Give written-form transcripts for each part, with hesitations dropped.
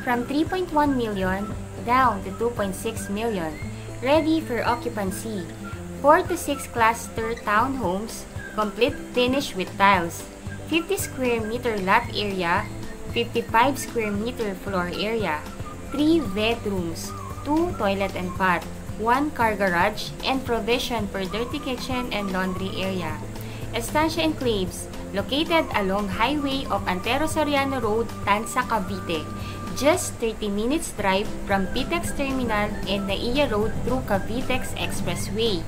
from 3.1 million down to 2.6 million, ready for occupancy. 4 to 6 cluster townhomes, complete finish with tiles. 50 square meter lot area, 55 square meter floor area, 3 bedrooms, 2 toilet and bath, 1 car garage, and provision for dirty kitchen and laundry area. Estancia Enclaves, located along highway of Antero Soriano Road, Tansa, Cavite. Just 30 minutes drive from PTEX Terminal and Naiya Road through Cavitex Expressway.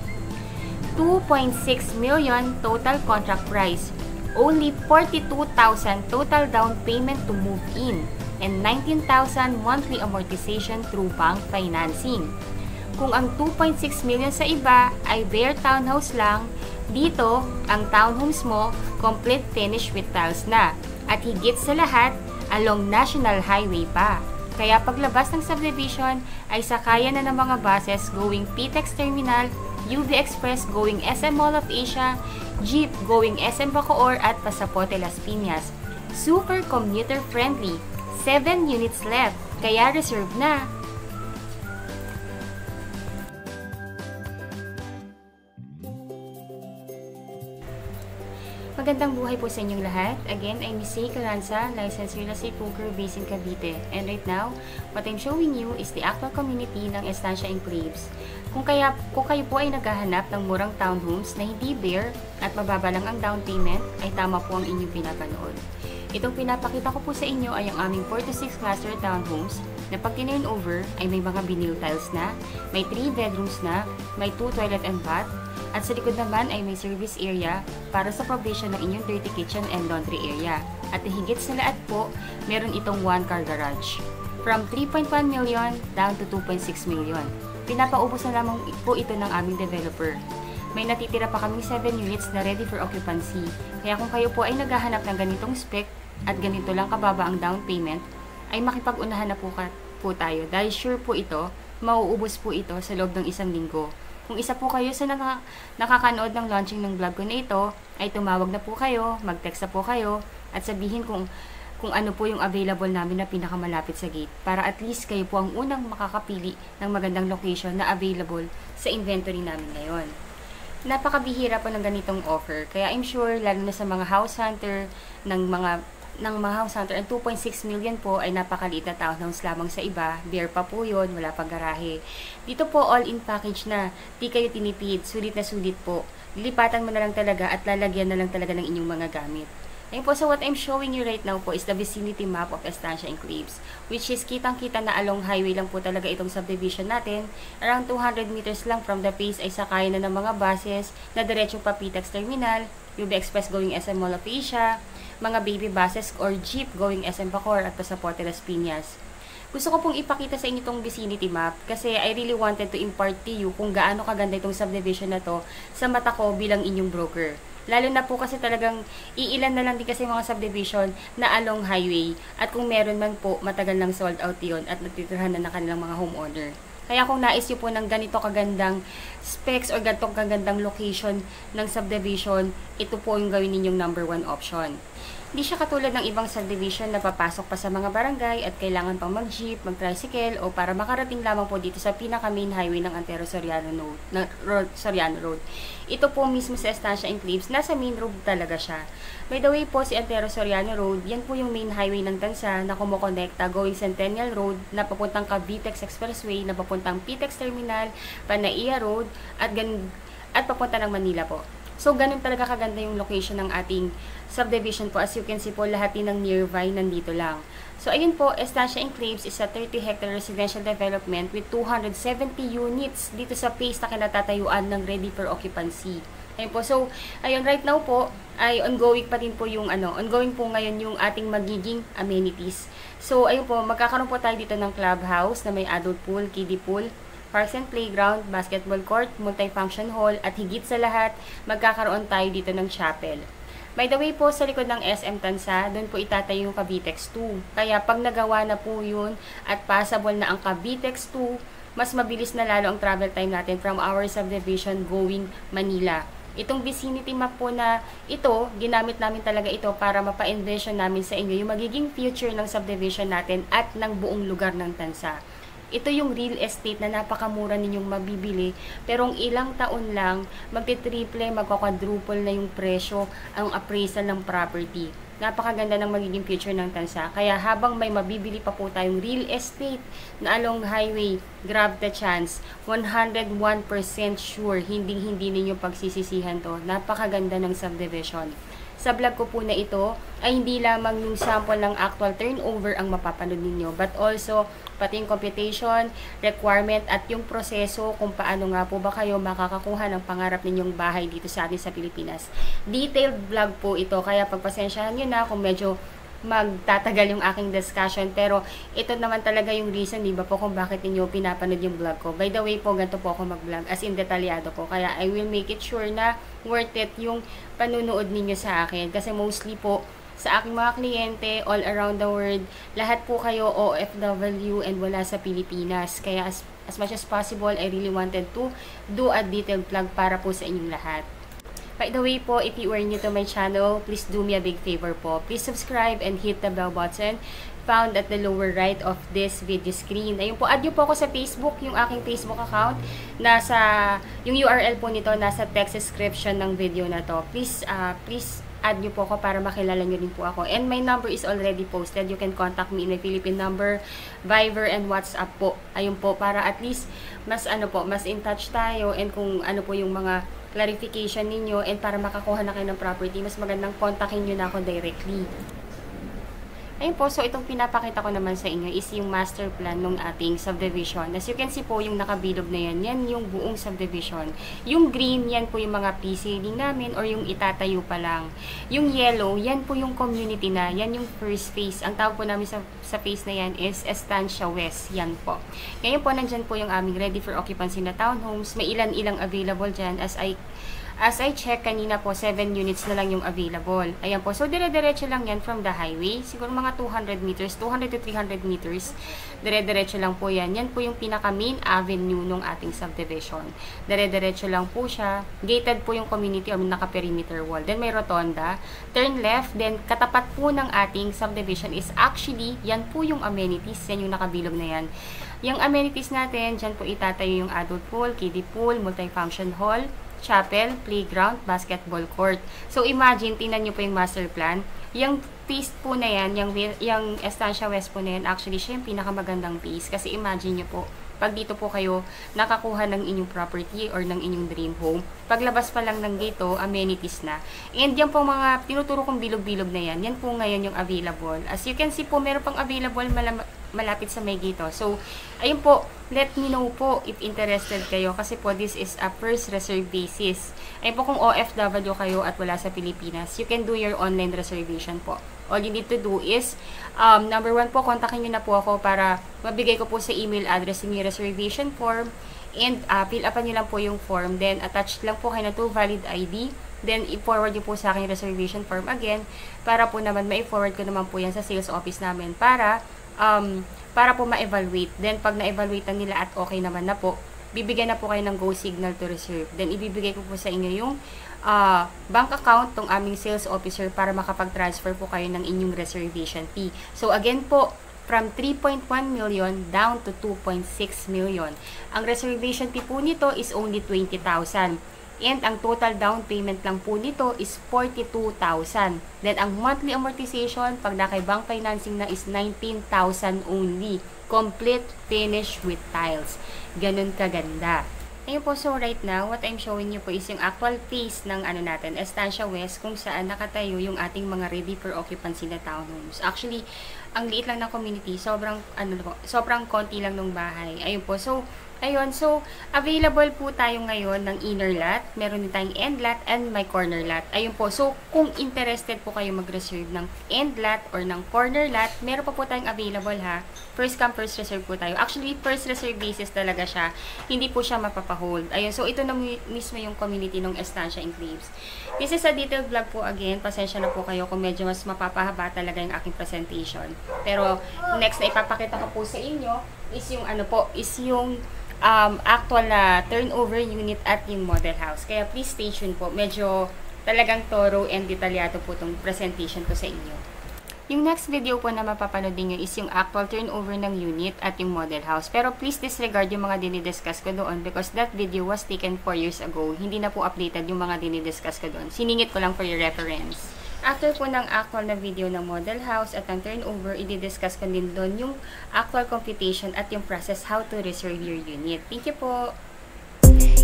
2.6 million total contract price. Only 42,000 total down payment to move in and 19,000 monthly amortization through bank financing. Kung ang 2.6 million sa iba ay bare townhouse lang, dito ang townhomes mo complete finish with tiles na at higit sa lahat along National Highway pa. Kaya paglabas ng subdivision ay sakayan na ng mga buses going PTEX Terminal, UV Express going SM Mall of Asia, jeep going SM Bacoor at Pasapote Las Piñas. Super commuter friendly. 7 units left, kaya reserve na. Magandang buhay po sa inyong lahat. Again, I'm Miss Say Caranza, licensed real estate broker based in Cavite. And right now, what I'm showing you is the actual community ng Estancia Enclaves. Kung kayo po ay naghahanap ng murang townhomes na hindi bare at mababa lang ang down payment, ay tama po ang inyong pinapanood. Itong pinapakita ko po sa inyo ay ang aming 4 to 6 cluster townhomes na pag tinurn over ay may mga vinyl tiles na, may 3 bedrooms na, may 2 toilet and bath, at sa likod naman ay may service area para sa provision ng inyong dirty kitchen and laundry area. At higit sa lahat po, meron itong 1 car garage. From 3.1 million down to 2.6 million. Pinapaubos na lamang po ito ng aming developer. May natitira pa kaming 7 units na ready for occupancy. Kaya kung kayo po ay naghahanap ng ganitong spec at ganito lang kababa ang down payment, ay makipag-unahan na po tayo. Dahil sure po ito, mauubos po ito sa loob ng 1 linggo. Kung isa po kayo sa nakakanood ng launching ng vlog ko na ito, ay tumawag na po kayo, mag-text na po kayo, at sabihin kung ano po yung available namin na pinakamalapit sa gate. Para at least kayo po ang unang makakapili ng magandang location na available sa inventory namin ngayon. Napakabihira po ng ganitong offer, kaya I'm sure lalo na sa mga house hunter ng mga house hunter, ang 2.6 million po ay napakaliit na townhouse lamang sa iba. Bare pa po yun, wala pang garahe. Dito po all-in package na, di kayo tinipid, sulit na sulit po. Lilipatan mo na lang talaga at lalagyan na lang talaga ng inyong mga gamit. Ngayon po, so what I'm showing you right now po is the vicinity map of Estancia Enclaves, which is kitang-kita na along highway lang po talaga itong subdivision natin. Around 200 meters lang from the base ay sakayan na ng mga buses na diretsong pa PTEX Terminal, UV Express going SM Mall of Asia, mga baby buses or jeep going SM Bacoor at Pasapote Las Piñas. Gusto ko pong ipakita sa inyo itong vicinity map kasi I really wanted to impart to you kung gaano kaganda itong subdivision na to sa mata ko bilang inyong broker. Lalo na po kasi talagang iilan na lang din kasi mga subdivision na along highway at kung meron man po matagal nang sold out yun at natitirhan na ng kanilang mga homeowner. Kaya kung nais nyo po ng ganito kagandang specs or ganitong kagandang location ng subdivision, ito po yung gawin ninyong number 1 option. Hindi siya katulad ng ibang subdivision na papasok pa sa mga barangay at kailangan pang mag-jeep, mag-tricycle o para makarating lamang po dito sa pinaka-main highway ng Antero Soriano Road. Ito po mismo sa Estancia Enclaves, nasa main road talaga siya. By the way po, si Antero Soriano Road, yan po yung main highway ng Tansa na kumukonekta going Centennial Road na papuntang Cavitex Expressway na papuntang PTEX Terminal, Panaiya Road at papunta ng Manila po. So, ganun talaga kaganda yung location ng ating subdivision po. As you can see po, lahat din ng nearby nandito lang. So, ayun po, Estancia Enclaves is a 30-hectare residential development with 270 units dito sa phase na kinatatayuan ng ready for occupancy. Ayun po. So, ayun, right now po, ay ongoing pa din po yung ongoing po ngayon yung ating magiging amenities. So, ayun po, magkakaroon po tayo dito ng clubhouse na may adult pool, kiddie pool, parks and playground, basketball court, multi-function hall, at higit sa lahat, magkakaroon tayo dito ng chapel. By the way po, sa likod ng SM Tansa, doon po itatayo yung Cavitex 2. Kaya pag nagawa na po yun at passable na ang Cavitex 2, mas mabilis na lalo ang travel time natin from our subdivision going Manila. Itong vicinity map po na ito, ginamit namin talaga ito para mapa-envision namin sa inyo yung magiging future ng subdivision natin at ng buong lugar ng Tansa. Ito yung real estate na napakamura ninyong mabibili, pero ang ilang taon lang, magti-triple, magkakwadruple na yung presyo, ang appraisal ng property. Napakaganda ng magiging future ng Tansa. Kaya habang may mabibili pa po tayong real estate na along highway, grab the chance. 101% sure, hindi ninyo pagsisisihan to. Napakaganda ng subdivision. Sa vlog ko po na ito, ay hindi lamang yung sample ng actual turnover ang mapapanood ninyo, but also pati yung computation, requirement, at yung proseso kung paano nga po ba kayo makakakuha ng pangarap ninyong bahay dito sa atin sa Pilipinas. Detailed vlog po ito, kaya pagpasensyahan nyo na kung medyo magtatagal yung aking discussion, pero ito naman talaga yung reason, di ba po, kung bakit niyo pinapanood yung vlog ko. By the way po, ganito po ako mag-vlog, as in detalyado po, kaya I will make it sure na worth it yung panunood ninyo sa akin, kasi mostly po sa aking mga kliyente all around the world, lahat po kayo OFW and wala sa Pilipinas, kaya as much as possible, I really wanted to do a detailed vlog para po sa inyong lahat. By the way po, if you are new to my channel, please do me a big favor po. Please subscribe and hit the bell button found at the lower right of this video screen. Ayun po, add nyo po ako sa Facebook, yung aking Facebook account. Yung URL po nito, nasa text description ng video na to. Please add nyo po ako para makilala nyo rin po ako. And my number is already posted. You can contact me in my Philippine number, Viber, and WhatsApp po. Ayun po, para at least mas in touch tayo, and kung ano po yung mga clarification ninyo, and para makakuha na kayo ng property, mas magandang kontakin nyo na ako directly. Ayun po, so itong pinapakita ko naman sa inyo is yung master plan ng ating subdivision. As you can see po, yung nakabilog na yan yung buong subdivision. Yung green, yan po yung mga PCD namin or yung itatayo pa lang. Yung yellow, yan po yung community na, yan yung first phase. Ang tawag po namin sa phase na yan is Estancia West, yan po. Ngayon po, nandyan po yung aming ready for occupancy na townhomes. May ilan-ilang available dyan as I check kanina po, 7 units na lang yung available. Ayan po. So, dire-diretso lang yan from the highway. Siguro mga 200 meters, 200 to 300 meters. Dire-diretso lang po yan. Yan po yung pinaka-main avenue ng ating subdivision. Dire-diretso lang po siya. Gated po yung community o naka-perimeter wall. Then, may rotonda. Turn left. Then, katapat po ng ating subdivision is actually, yan po yung amenities. Yan yung nakabilog na yan. Yung amenities natin, dyan po itatayo yung adult pool, kiddie pool, multifunction hall, chapel, playground, basketball court. So, imagine, tingnan nyo po yung master plan. Yung piece po na yan, yung Estancia West po na yan, actually, siya yung pinakamagandang piece. Kasi imagine nyo po, pag dito po kayo nakakuha ng inyong property or ng inyong dream home, paglabas pa lang ng gate, amenities na. And yan po mga tinuturo kong bilog-bilog na yan, yan po ngayon yung available. As you can see po, meron pang available malapit sa may gate. So, ayun po, let me know po if interested kayo, kasi po this is a first reserve basis. Ayun po, kung OFW kayo at wala sa Pilipinas, you can do your online reservation po. All you need to do is, number 1 po, kontakin nyo na po ako para mabigay ko po sa email address yung reservation form, and fill upan nyo lang po yung form, then attach lang po kayo na 2 valid ID, then i-forward nyo po sa akin yung reservation form again, para po naman ma-forward ko naman po yan sa sales office namin para po ma-evaluate. Then, pag na-evaluate na nila at okay naman na po, bibigyan na po kayo ng go signal to reserve. Then, ibibigay ko po sa inyo yung bank account ng aming sales officer para makapag-transfer po kayo ng inyong reservation fee. So, again po, from 3.1 million down to 2.6 million. Ang reservation fee po nito is only 20,000. And ang total down payment lang po nito is 42,000. Then, ang monthly amortization, pag nakay bank financing na, is 19,000 only. Complete finish with tiles. Ganun kaganda. Ayun po, so right now, what I'm showing you po is yung actual phase ng natin, Estancia West, kung saan nakatayo yung ating mga ready for occupancy na townhomes. Actually, ang liit lang ng community, sobrang konti lang ng bahay. Ayun po, so ayun, so available po tayo ngayon ng inner lot, meron din tayong end lot and may corner lot. Ayun po, so kung interested po kayo mag-reserve ng end lot or ng corner lot, meron pa po tayong available ha. First come, first reserve po tayo. Actually, first reserve basis talaga siya. Hindi po siya mapapahold. Ayun, so ito na mismo yung community ng Estancia Enclaves. This is a detailed vlog po again. Pasensya na po kayo kung medyo mas mapapahaba talaga yung aking presentation. Pero next na ipapakita ko po sa inyo is yung ano po, is yung actual na turnover unit at yung model house. Kaya please stay tuned po. Medyo talagang thorough and detalyado po itong presentation ko sa inyo. Yung next video po na mapapanood niyo is yung actual turnover ng unit at yung model house. Pero please disregard yung mga dinidiscuss ko doon because that video was taken 4 years ago. Hindi na po updated yung mga dinidiscuss ko doon. Siningit ko lang for your reference. After po ng actual na video ng model house at ng turnover, i-discuss ko din doon yung actual computation at yung process how to reserve your unit. Thank you po!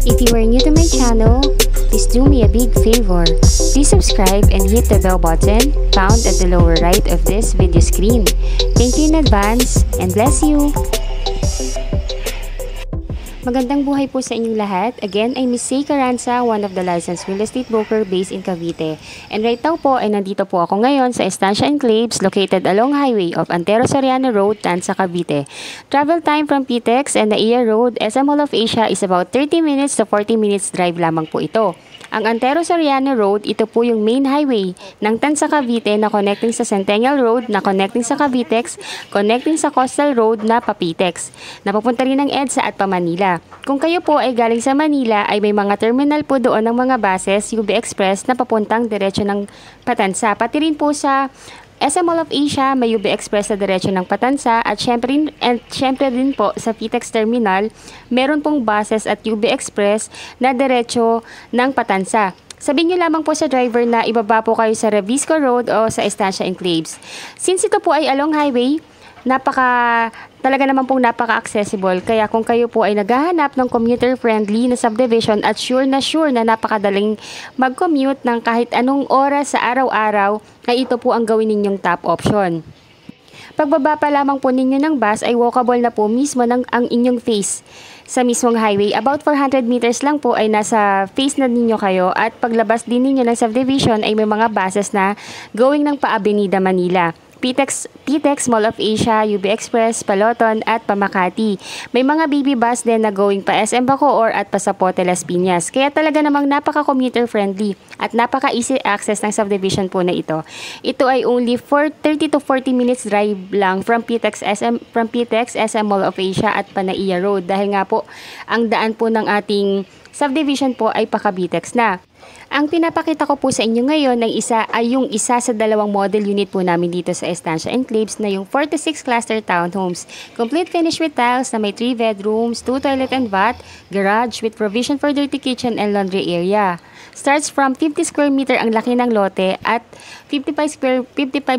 If you are new to my channel, please do me a big favor. Please subscribe and hit the bell button found at the lower right of this video screen. Thank you in advance and bless you! Magandang buhay po sa inyong lahat. Again, I'm Miss Say Caranza, one of the licensed real estate broker based in Cavite. And right now po, ay nandito po ako ngayon sa Estancia Enclaves located along highway of Antero Soriano Road, Tanza, Cavite. Travel time from PTEX and Naiya Road, SM Mall of Asia is about 30 minutes to 40 minutes drive lamang po ito. Ang Antero Soriano Road, ito po yung main highway ng Tanza, Cavite na connecting sa Centennial Road, na connecting sa Cavitex, connecting sa Coastal Road na Papitex. Napapunta rin ng EDSA at Manila. Kung kayo po ay galing sa Manila, ay may mga terminal po doon ng mga buses, UB Express na papuntang diretso ng Patansa. Pati rin po sa SM Mall of Asia, may UB Express na diretso ng Patansa at syempre din po sa PTEX Terminal, meron pong buses at UB Express na diretso ng Patansa. Sabihin nyo lamang po sa driver na ibaba po kayo sa Revisco Road o sa Estancia Enclaves. Since ito po ay along highway, talaga naman pong napaka-accessible. Kaya kung kayo po ay naghahanap ng commuter-friendly na subdivision at sure na napakadaling mag-commute ng kahit anong oras sa araw-araw, ay ito po ang gawin ninyong top option. Pagbaba pa lamang po ninyo ng bus ay walkable na po mismo ang inyong face sa mismong highway. About 400 meters lang po ay nasa face na ninyo kayo at paglabas din ninyo ng subdivision ay may mga buses na going ng pa-Avenida Manila. PTEX Mall of Asia, UB Express, Paloton at Pamakati. May mga baby bus din na going pa SM Bacoor at Pasapote Las Piñas. Kaya talaga namang napaka-commuter friendly at napaka-easy access ng subdivision po na ito. Ito ay only for 30 to 40 minutes drive lang from PTEX SM Mall of Asia at Panaiya Road dahil nga po ang daan po ng ating subdivision po ay pa-Cavitex na. Ang pinapakita ko po sa inyo ngayon ay yung isa sa dalawang model unit po namin dito sa Estancia Enclaves na yung 46 cluster townhomes. Complete finish with tiles na may 3 bedrooms, 2 toilet and bath, garage with provision for dirty kitchen and laundry area. Starts from 50 square meter ang laki ng lote at 55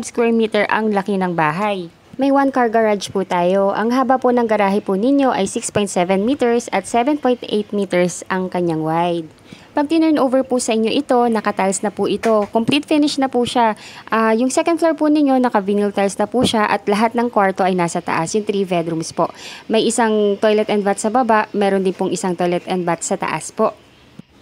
square meter ang laki ng bahay. May 1 car garage po tayo. Ang haba po ng garahe po ninyo ay 6.7 meters at 7.8 meters ang kanyang wide. Pag tinurn over po sa inyo ito, naka-tiles na po ito. Complete finish na po siya. Yung second floor po ninyo, naka-vinyl tiles na po siya at lahat ng kwarto ay nasa taas. Yung 3 bedrooms po. May isang toilet and bath sa baba, meron din pong isang toilet and bath sa taas po.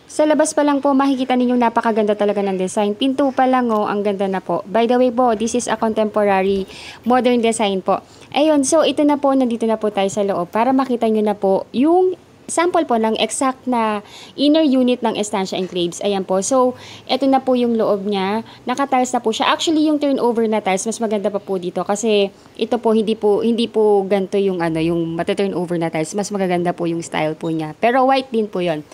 Sa labas pa lang po, makikita ninyong napakaganda talaga ng design. Pinto pa lang ang ganda na po. By the way po, this is a contemporary modern design po. Ayun, so ito na po, nandito na po tayo sa loob para makita nyo na po yung sample po ng exact na inner unit ng Estancia Enclaves. Ayan po. So, ito na po yung loob niya. Naka-tiles na po siya. Actually, yung turnover na tiles, mas maganda pa po dito kasi ito po hindi po ganito yung yung mata-turnover na tiles. Mas magaganda po yung style po niya. Pero white din po 'yon.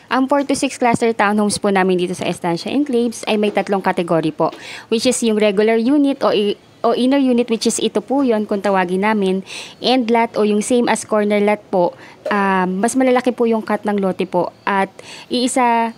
Ang 4 to 6 cluster townhomes po namin dito sa Estancia Enclaves ay may 3 kategory po, which is yung regular unit o inner unit, which is ito po yon kung tawagin namin, end lot o yung same as corner lot po. Mas malalaki po yung cut ng lote po at iisa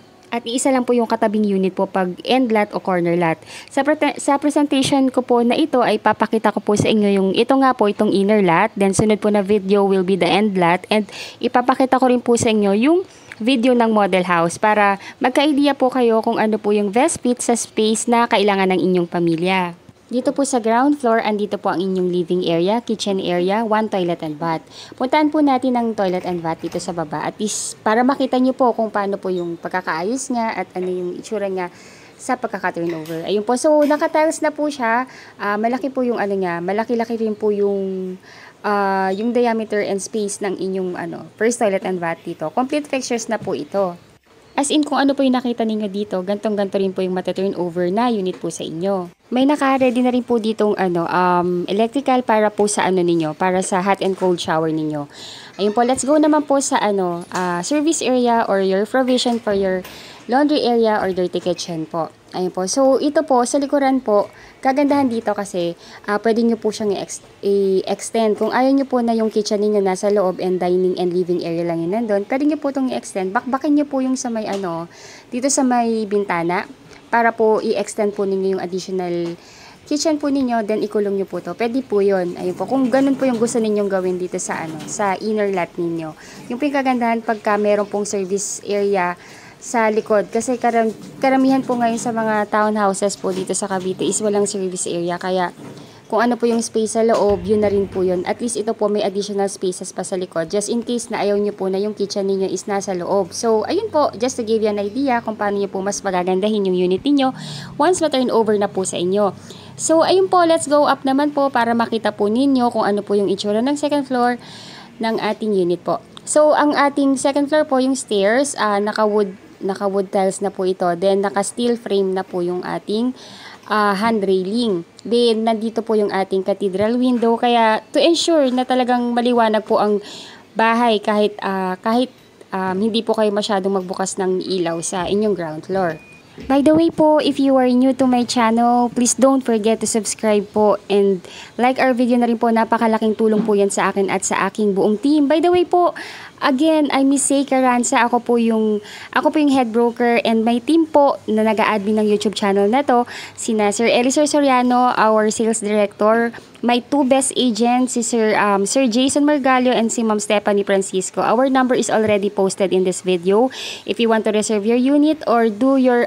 lang po yung katabing unit po pag end lot o corner lot. Sa presentation ko po na ito ay papakita ko po sa inyo yung itong inner lot, then sunod po na video will be the end lot, and ipapakita ko rin po sa inyo yung video ng model house para magka-idea po kayo kung ano po yung best fit sa space na kailangan ng inyong pamilya. Dito po sa ground floor, andito po ang inyong living area, kitchen area, 1 toilet and bath. Puntahan po natin ang toilet and bath dito sa baba. At least para makita nyo po kung paano po yung pagkakaayos nga at ano yung itsura nga sa pagkaka-turnover. Ayun po. So, naka-tiles na po siya. Malaki po yung niya. Malaki-laki rin po yung diameter and space ng inyong first toilet and bath dito. Complete fixtures na po ito. As in, kung ano po yung nakita ninyo dito, gantong-ganto rin po yung mata-turnover na unit po sa inyo. May naka-ready na rin po ditong electrical para po sa ninyo, para sa hot and cold shower ninyo. Ayun po, let's go naman po sa service area or your provision for your laundry area or dirty kitchen po. Ayun po. So, ito po, sa likuran po, kagandahan dito kasi pwede nyo po siyang i-extend. Kung ayaw nyo po na yung kitchen ninyo nasa loob and dining and living area lang yun nandun, pwede nyo po itong i-extend. Bakbakin nyo po yung sa may dito sa may bintana para po i-extend po ninyo yung additional kitchen po ninyo, then ikulong nyo po to. Pwede po yun. Ayun po. Kung ganun po yung gusto ninyong gawin dito sa sa inner lot ninyo. Yung kagandahan pagka meron pong service area sa likod. Kasi karamihan po ngayon sa mga townhouses po dito sa Cavite is walang service area. Kaya kung ano po yung space sa loob, yun na rin po yun. At least ito po may additional spaces pa sa likod. Just in case na ayaw nyo po na yung kitchen ninyo is nasa loob. So, ayun po, just to give you an idea kung paano nyo po mas magagandahin yung unit ninyo once ma-turn over na po sa inyo. So, ayun po, let's go up naman po para makita po ninyo kung ano po yung itsura ng second floor ng ating unit po. So, ang ating second floor po, yung stairs, naka-wood tiles na po ito. Then, naka-steel frame na po yung ating hand railing. Then, nandito po yung ating cathedral window. Kaya, to ensure na talagang maliwanag po ang bahay kahit hindi po kayo masyadong magbukas ng ilaw sa inyong ground floor. By the way po, if you are new to my channel, please don't forget to subscribe po and like our video na rin po. Napakalaking tulong po yan sa akin at sa aking buong team. By the way po, again, I'm Miss Say Caranza. Ako po yung head broker and my team po na nag-a-admin ng YouTube channel na to, sina Sir Elisir Soriano, our sales director, my two best agents, si Sir Jason Margalio and si Ma'am Stephanie Francisco. Our number is already posted in this video. If you want to reserve your unit or do your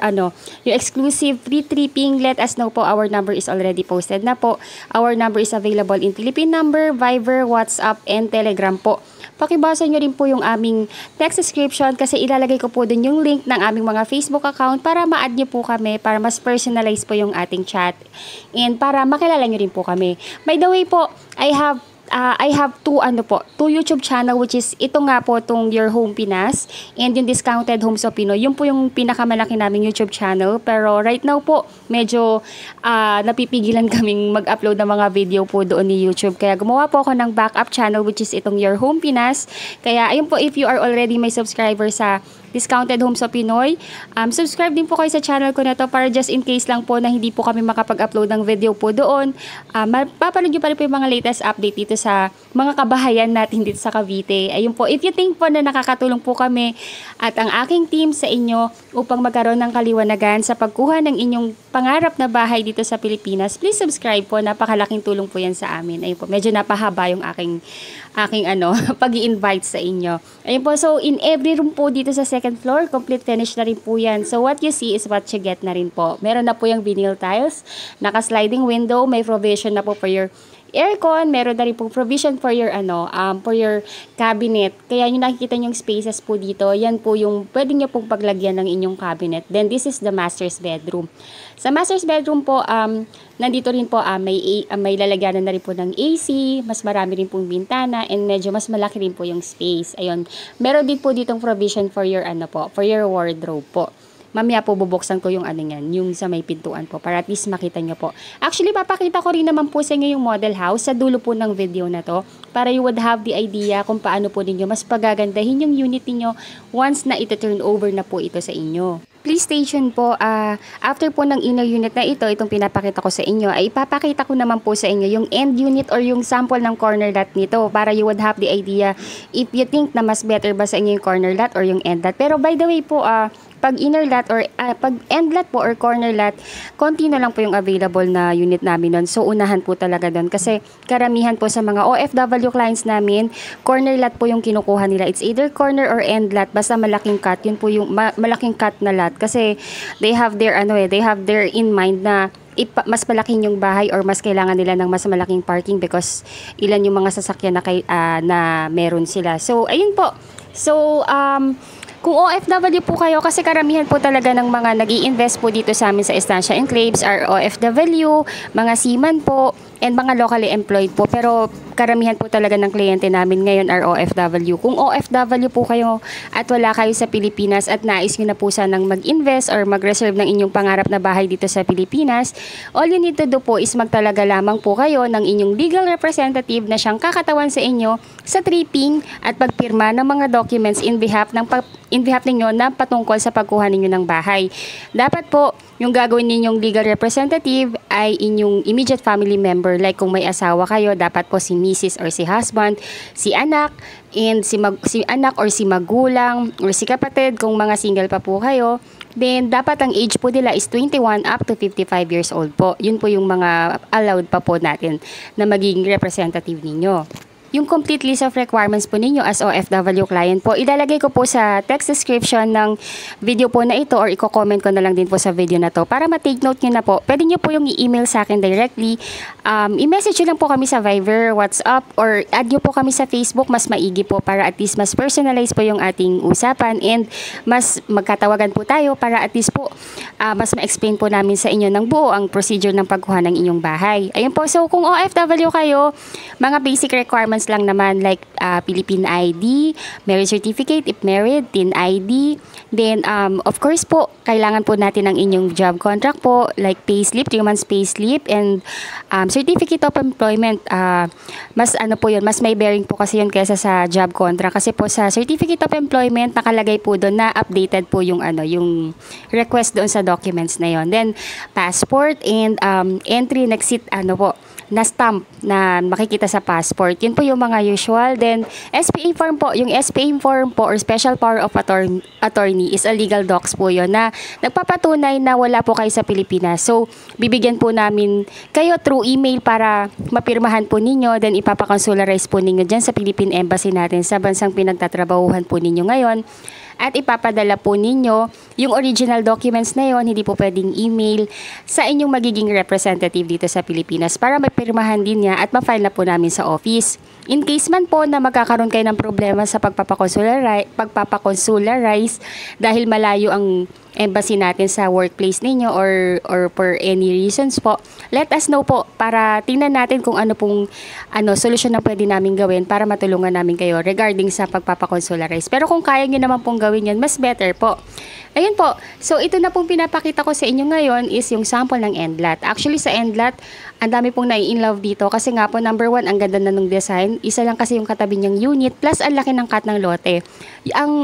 exclusive free tripping, let us know po. Our number is already posted na po. Our number is available in Philippine number, Viber, WhatsApp, and Telegram po. Pakibasa nyo rin po yung aming text description kasi ilalagay ko po dun yung link ng aming mga Facebook account para ma-add nyo po kami, para mas personalize po yung ating chat and para makilala nyo rin po kami. By the way po, I have two YouTube channel, which is ito nga po, tong Your Home Pinas and yung Discounted Homes of Pinoy. Yun po yung pinakamalaki naming YouTube channel. Pero right now po, medyo napipigilan kaming mag-upload ng mga video po doon ni YouTube. Kaya gumawa po ako ng backup channel, which is itong Your Home Pinas. Kaya ayun po, if you are already my subscriber sa Discounted Homes of Pinoy, subscribe din po kayo sa channel ko na to para just in case lang po na hindi po kami makapag-upload ng video po doon. Mapapanood nyo pa rin po yung mga latest update dito sa mga kabahayan natin dito sa Cavite. Ayun po, if you think po na nakakatulong po kami at ang aking team sa inyo upang magkaroon ng kaliwanagan sa pagkuha ng inyong pangarap na bahay dito sa Pilipinas, please subscribe po. Napakalaking tulong po yan sa amin. Ayun po, medyo napahaba yung aking pag-i-invite sa inyo. Ayun po, so in every room po dito sa second floor, complete finish na rin po yan. So what you see is what you get na rin po. Meron na po yung vinyl tiles, naka-sliding window, may provision na po for your aircon, meron na rin po provision for your for your cabinet. Kaya yung nakikita yung spaces po dito, yan po yung pwede nyo pong paglagyan ng inyong cabinet. Then this is the master's bedroom. Sa master's bedroom po, nandito rin po may lalagyanan na rin po ng AC, mas marami rin pong bintana, and medyo mas malaki rin po yung space. Ayun. Meron din po ditong provision for your for your wardrobe po. Mamaya po bubuksan ko yung yung sa may pintuan po para at least makita nyo po. Actually, papakita ko rin naman po sa inyo yung model house sa dulo po ng video na to para you would have the idea kung paano po ninyo mas pagagandahin yung unit niyo once na ito-turn over na po ito sa inyo. Please stay tuned po. After po ng inner unit na ito, itong pinapakita ko sa inyo, ay ipapakita ko naman po sa inyo yung end unit or yung sample ng corner lot nito para you would have the idea if you think na mas better ba sa inyo yung corner lot or yung end lot. Pero by the way po, pag inner lot or pag end lot po or corner lot, konti na lang po yung available na unit namin doon. So, unahan po talaga doon. Kasi karamihan po sa mga OFW clients namin, corner lot po yung kinukuha nila. It's either corner or end lot. Basta malaking cut. Yun po yung malaking cut na lot. Kasi they have their in mind na mas malaking yung bahay or mas kailangan nila ng mas malaking parking because ilan yung mga sasakyan na meron sila. So, ayun po. So, Kung OFW po kayo, kasi karamihan po talaga ng mga nag-i-invest po dito sa amin sa Estancia Enclaves are OFW, mga seaman po, and mga locally employed po. Pero karamihan po talaga ng kliyente namin ngayon are OFW. Kung OFW po kayo at wala kayo sa Pilipinas at nais nyo na po sanang mag-invest or mag-reserve ng inyong pangarap na bahay dito sa Pilipinas, all you need to do po is magtalaga lamang po kayo ng inyong legal representative na siyang kakatawan sa inyo sa tripping at pagpirma ng mga documents in behalf ninyo na patungkol sa pagkuha ninyo ng bahay. Dapat po, yung gagawin ninyong legal representative ay inyong immediate family member. Like kung may asawa kayo, dapat po si Mrs. or si husband, si anak, and si anak or si magulang, or si kapatid kung mga single pa po kayo. Then, dapat ang age po nila is 21 up to 55 years old po. Yun po yung mga allowed pa po natin na maging representative ninyo. Yung complete list of requirements po ninyo as OFW client po, ilalagay ko po sa text description ng video po na ito or i-comment ko na lang din po sa video na to para ma-take note nyo na po. Pwede nyo po yung i-email sa akin directly. I-message nyo lang po kami sa Viber, WhatsApp, or add nyo po kami sa Facebook. Mas maigi po para at least mas personalize po yung ating usapan and mas magkatawagan po tayo para at least po mas ma-explain po namin sa inyo ng buo ang procedure ng pagkuha ng inyong bahay. Ayun po, so kung OFW kayo, mga basic requirements lang naman like Philippine ID, marriage certificate if married, TIN ID. Then of course po, kailangan po natin ang inyong job contract po like payslip, 3 months payslip and certificate of employment. Mas ano po yun, mas may bearing po kasi yun kaysa sa job contract kasi po sa certificate of employment nakalagay po doon na updated po yung yung request doon sa documents na yon. Then passport and entry and exit po na stamp na makikita sa passport. Yun po yung mga usual. Then, SPA form po. Yung SPA form po or Special Power of Attorney is a legal docs po yun na nagpapatunay na wala po kayo sa Pilipinas. So, bibigyan po namin kayo through email para mapirmahan po ninyo. Then, ipapakonsularize po ninyo dyan sa Philippine Embassy natin sa bansang pinagtatrabahuhan po ninyo ngayon. At ipapadala po ninyo yung original documents na yon, hindi po pwedeng email, sa inyong magiging representative dito sa Pilipinas para mapirmahan din niya at ma-file na po namin sa office. In case man po na magkakaroon kayo ng problema sa pagpapakonsularize dahil malayo ang embassy natin sa workplace ninyo or for any reasons po, let us know po para tingnan natin kung ano pong solusyon na pwede namin gawin para matulungan namin kayo regarding sa pagpapakonsularize. Pero kung kaya nyo naman pong gawin yan, mas better po. Ayun po. So, ito na pong pinapakita ko sa inyo ngayon is yung sample ng endlat. Actually, sa endlat, ang dami pong nai-inlove dito kasi nga po, number 1, ang ganda na ng design. Isa lang kasi yung katabi niyang unit plus ang laki ng cut ng lote. Ang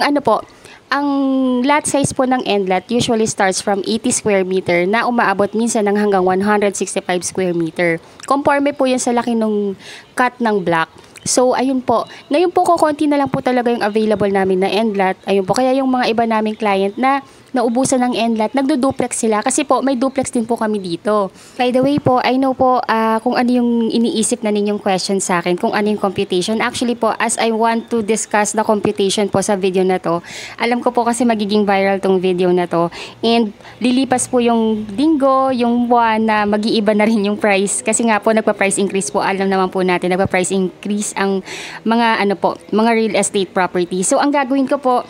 lot size po ng endlat usually starts from 80 square meter na umaabot minsan ng hanggang 165 square meter. Conforme po yan sa laki ng cut ng block. So, ayun po. Ngayon po, kukunti na lang po talaga yung available namin na endlat. Ayun po, kaya yung mga iba naming client na naubusan ng endlat, nagdo-duplex sila kasi po may duplex din po kami dito. By the way po, I know po kung ano yung iniisip na ninyong question sa akin, kung ano yung computation. Actually po, as I want to discuss the computation po sa video na to, alam ko po kasi magiging viral tong video na to and lilipas po yung linggo, yung buwan na mag-iiba na rin yung price kasi nga po nagpa-price increase po. Alam naman po natin, nagpa-price increase ang mga mga real estate property. So ang gagawin ko po,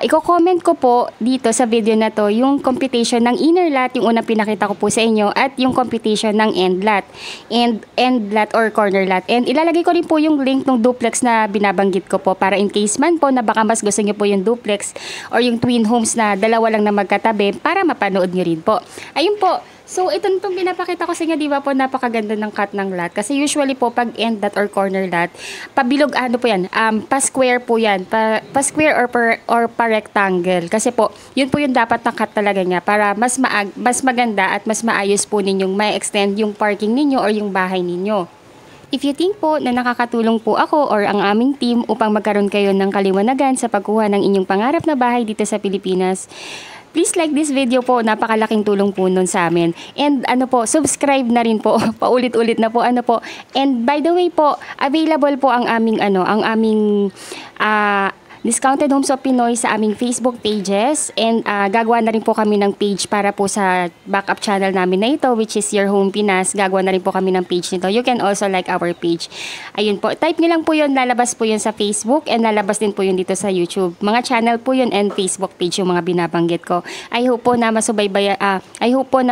i-comment ko po dito sa video na to yung computation ng inner lot, yung unang pinakita ko po sa inyo, at yung computation ng end lot or corner lot. And ilalagay ko rin po yung link ng duplex na binabanggit ko po para in case man po na baka mas gusto nyo po yung duplex or yung twin homes na dalawa lang na magkatabi para mapanood nyo rin po. Ayun po. So, itong pinapakita ko sa inyo, di ba po, napakaganda ng cut ng lot. Kasi usually po, pag end lot or corner lot, pabilog, po yan, pa-square po yan, pa-square or pa-rectangle. Kasi po, yun po yung dapat na cut talaga niya para mas maganda at mas maayos po ninyong ma-extend yung parking ninyo or yung bahay ninyo. If you think po na nakakatulong po ako or ang aming team upang magkaroon kayo ng kaliwanagan sa pagkuha ng inyong pangarap na bahay dito sa Pilipinas, please like this video po, napakalaking tulong po nun sa amin. And subscribe na rin po, paulit-ulit na po, And by the way po, available po ang aming Discounted Homes of Pinoy sa aming Facebook pages, and gagawa na rin po kami ng page para po sa backup channel namin na ito, which is Your Home Pinas. Gagawa na rin po kami ng page nito. You can also like our page. Ayun po, type nyo lang po yun, lalabas po yun sa Facebook, and lalabas din po yun dito sa YouTube. Mga channel po yun and Facebook page yung mga binabanggit ko. I hope po na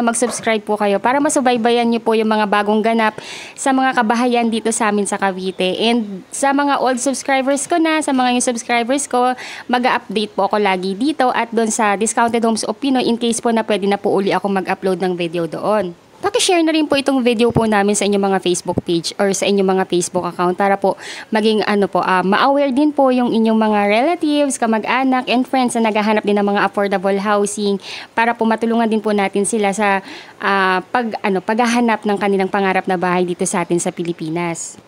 mag-subscribe po kayo para masubaybayan nyo po yung mga bagong ganap sa mga kabahayan dito sa amin sa Cavite. And sa mga old subscribers ko na, sa mga new subscribers ko, mag-update po ako lagi dito at doon sa Discounted Homes of Pinoy in case po na pwede na po uli ako mag-upload ng video doon. Paki-share na rin po itong video po namin sa inyong mga Facebook page or sa inyong mga Facebook account para po maging ma-aware din po yung inyong mga relatives, kamag-anak, and friends na naghahanap din ng mga affordable housing para po matulungan din po natin sila sa paghahanap ng kanilang pangarap na bahay dito sa atin sa Pilipinas.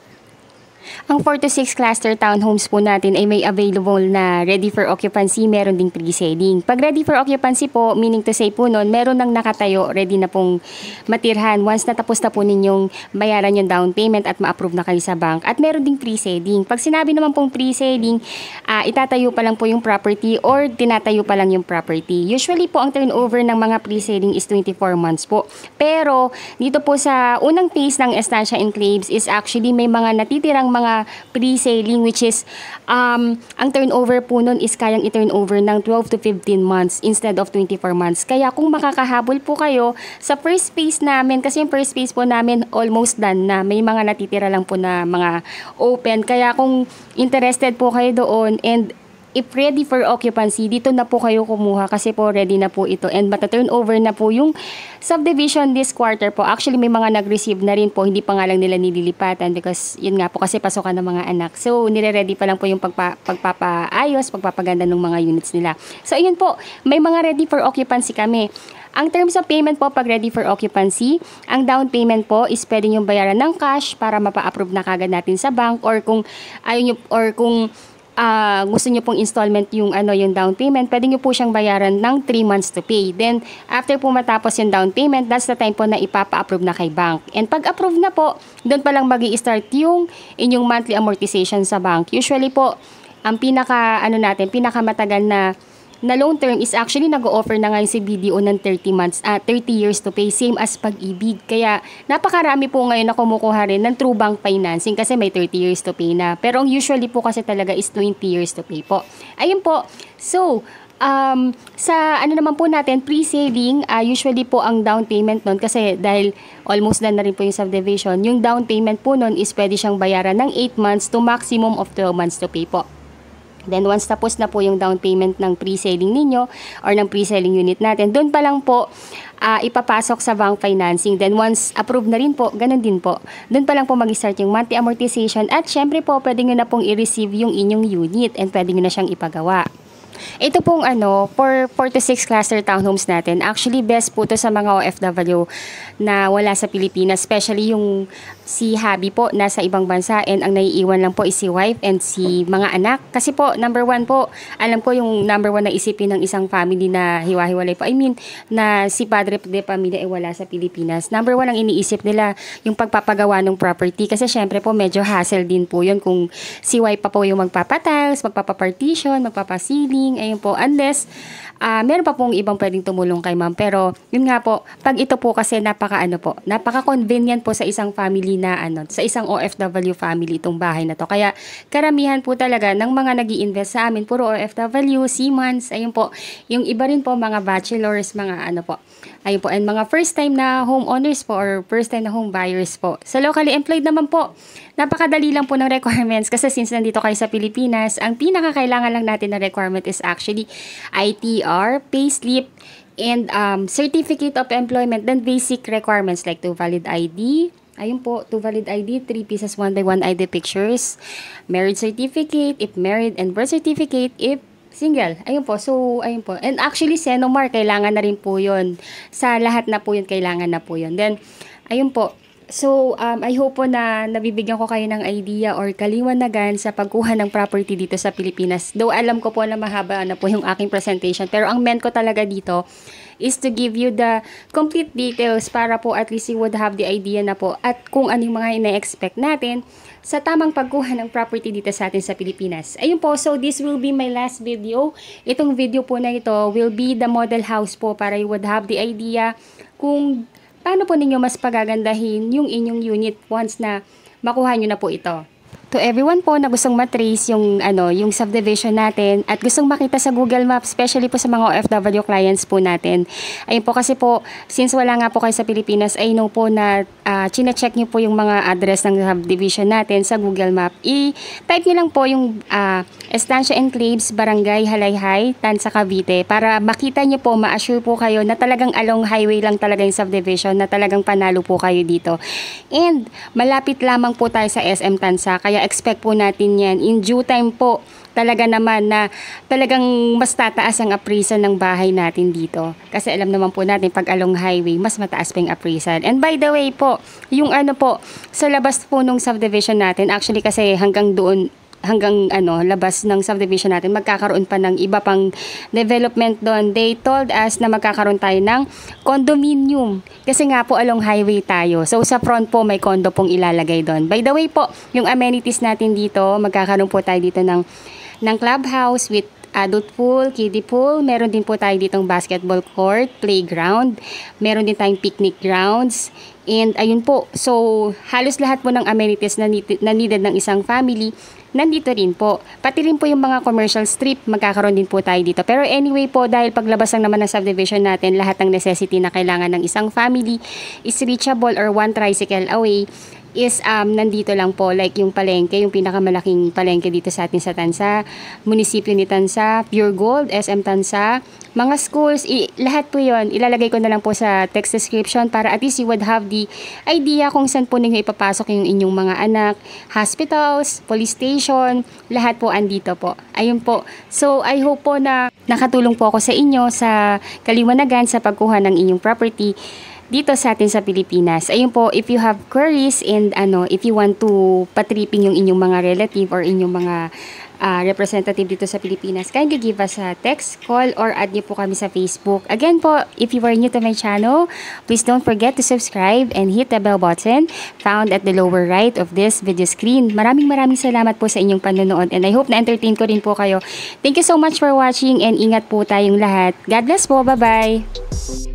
Ang 4 to 6 cluster townhomes po natin ay may available na ready for occupancy, meron ding pre-selling. Pag ready for occupancy po, meaning to say po nun, meron nang nakatayo, ready na pong matirhan once natapos na po ninyong bayaran yung down payment at ma-approve na kayo sa bank. At meron ding pre-selling. Pag sinabi naman pong pre-selling, itatayo pa lang po yung property or tinatayo pa lang yung property. Usually po ang turnover ng mga pre-selling is 24 months po. Pero dito po sa unang phase ng Estancia Enclaves is actually may mga natitirang mga pre-selling, which is ang turnover po nun is kayang i-turnover ng 12 to 15 months instead of 24 months. Kaya kung makakahabol po kayo sa first phase namin, kasi yung first phase po namin almost done na, may mga natitira lang po na mga open. Kaya kung interested po kayo doon and if ready for occupancy, dito na po kayo kumuha kasi po ready na po ito and mata-turn over na po yung subdivision this quarter po. Actually, may mga nag-receive na rin po, hindi pa nga lang nila nililipatan because yun nga po kasi pasokan ng mga anak. So, nire-ready pa lang po yung pagpapaayos, pagpapaganda ng mga units nila. So, ayun po, may mga ready for occupancy kami. Ang terms of payment po pag ready for occupancy, ang down payment po is pwede nyo bayaran ng cash para mapa-approve na kagad natin sa bank or kung ayaw nyo, or kung gusto nyo pong installment yung down payment, pwede nyo po siyang bayaran ng 3 months to pay. Then, after po matapos yung down payment, that's the time po na ipapa-approve na kay bank. And pag approve na po, doon pa lang magi-start yung inyong monthly amortization sa bank. Usually po, ang pinakamatagal na loan term is actually nag-o-offer na ngayon si BDO ng 30 years to pay, same as Pag-ibig. Kaya napakarami po ngayon na kumukuha rin ng true bank financing kasi may 30 years to pay na. Pero ang usually po kasi talaga is 20 years to pay po. Ayun po. So, sa naman po natin, pre-selling, usually po ang down payment nun kasi dahil almost done na rin po yung subdivision, yung down payment po nun is pwede siyang bayaran ng 8 months to maximum of 12 months to pay po. Then once tapos na po yung down payment ng pre-selling ninyo or ng pre-selling unit natin, doon pa lang po ipapasok sa bank financing. Then once approved na rin po, ganun din po. Doon pa lang po mag-start yung monthly amortization at syempre po pwede nyo na pong i-receive yung inyong unit and pwede nyo na siyang ipagawa. Ito pong for 4 to 6 cluster townhomes natin, actually best po to sa mga OFW na wala sa Pilipinas, especially yung si hubby po nasa ibang bansa and ang naiiwan lang po is si wife and si mga anak. Kasi po, number 1 po, alam ko yung number 1 na isipin ng isang family na hiwa-hiwalay po. I mean, na si padre de pamilya ay wala sa Pilipinas. Number 1 ang iniisip nila yung pagpapagawa ng property kasi syempre po medyo hassle din po yun kung si wife pa po yung magpapatiles, magpapapartition, magpapasiling, ayun po, unless meron pa pong ibang pwedeng tumulong kay ma'am. Pero yun nga po, pag ito po kasi napaka-convenient po sa isang family na sa isang OFW family itong bahay na to. Kaya karamihan po talaga ng mga nag-i-invest sa amin puro OFW, seamans, ayun po. Yung iba rin po mga bachelors, mga po. Ayun po, and mga first time na homeowners po or first time na home buyers po. Sa locally employed naman po, napakadali lang po ng requirements kasi since nandito kayo sa Pilipinas, ang pinakakailangan lang natin na requirement is actually ITR, payslip, and certificate of employment, then basic requirements like 2 valid ID. Ayun po, 2 valid ID, 3 pieces 1 by 1 ID pictures, marriage certificate, if married, and birth certificate, if single. Ayun po. So, ayun po. And actually, Senomar, kailangan na rin po yun. Sa lahat na po yun, kailangan na po yun. Then, ayun po. So, I hope po na nabibigyan ko kayo ng idea or kaliwanagan sa pagkuha ng property dito sa Pilipinas. Though alam ko po na mahaba na po yung aking presentation. Pero ang meant ko talaga dito is to give you the complete details para po at least you would have the idea na po at kung ano yung mga ina-expect natin sa tamang pagkuha ng property dito sa atin sa Pilipinas. Ayun po, so this will be my last video. Itong video po na ito will be the model house po para you would have the idea kung paano po ninyo mas pagagandahin yung inyong unit once na makuha nyo na po ito. To everyone po na gustong matrace yung subdivision natin at gustong makita sa Google Maps, especially po sa mga OFW clients po natin. Ayun po kasi po, since wala nga po kayo sa Pilipinas, I know po na chine-check nyo po yung mga address ng subdivision natin sa Google Map. I-type nyo lang po yung Estancia Enclaves, Barangay Halayhay, Tansa, Cavite para makita nyo po, ma-assure po kayo na talagang along highway lang talaga yung subdivision, na talagang panalo po kayo dito. And malapit lamang po tayo sa SM Tansa, kaya expect po natin yan. In due time po, talaga naman na talagang mas tataas ang appraisal ng bahay natin dito. Kasi alam naman po natin, pag along highway, mas mataas pa yung appraisal. And by the way po, yung sa labas po nung subdivision natin, actually kasi hanggang labas ng subdivision natin, magkakaroon pa ng iba pang development doon. They told us na magkakaroon tayo ng condominium. Kasi nga po along highway tayo. So sa front po may condo pong ilalagay doon. By the way po, yung amenities natin dito, magkakaroon po tayo dito ng clubhouse with adult pool, kiddie pool. Meron din po tayo ditong basketball court, playground. Meron din tayong picnic grounds. And ayun po, so halos lahat po ng amenities na needed ng isang family, nandito rin po. Pati rin po yung mga commercial strip, magkakaroon din po tayo dito. Pero anyway po, dahil paglabas lang naman ng subdivision natin, lahat ng necessity na kailangan ng isang family is reachable or one tricycle away is nandito lang po, like yung palengke, yung pinakamalaking palengke dito sa atin sa Tansa, munisipyo ni Tansa, Pure Gold, SM Tansa, mga schools, lahat po yon ilalagay ko na lang po sa text description para at least you would have the idea kung saan po ninyo ipapasok yung inyong mga anak, hospitals, police station, lahat po andito po. Ayun po. So, I hope po na nakatulong po ako sa inyo sa kaliwanagan sa pagkuha ng inyong property dito sa atin sa Pilipinas. Ayun po, if you have queries and if you want to patripping yung inyong mga relative or inyong mga representative dito sa Pilipinas, kindly give us a text, call, or add niyo po kami sa Facebook. Again po, if you are new to my channel, please don't forget to subscribe and hit the bell button found at the lower right of this video screen. Maraming salamat po sa inyong panonood and I hope na entertain ko rin po kayo. Thank you so much for watching and ingat po tayong lahat. God bless po. Bye-bye!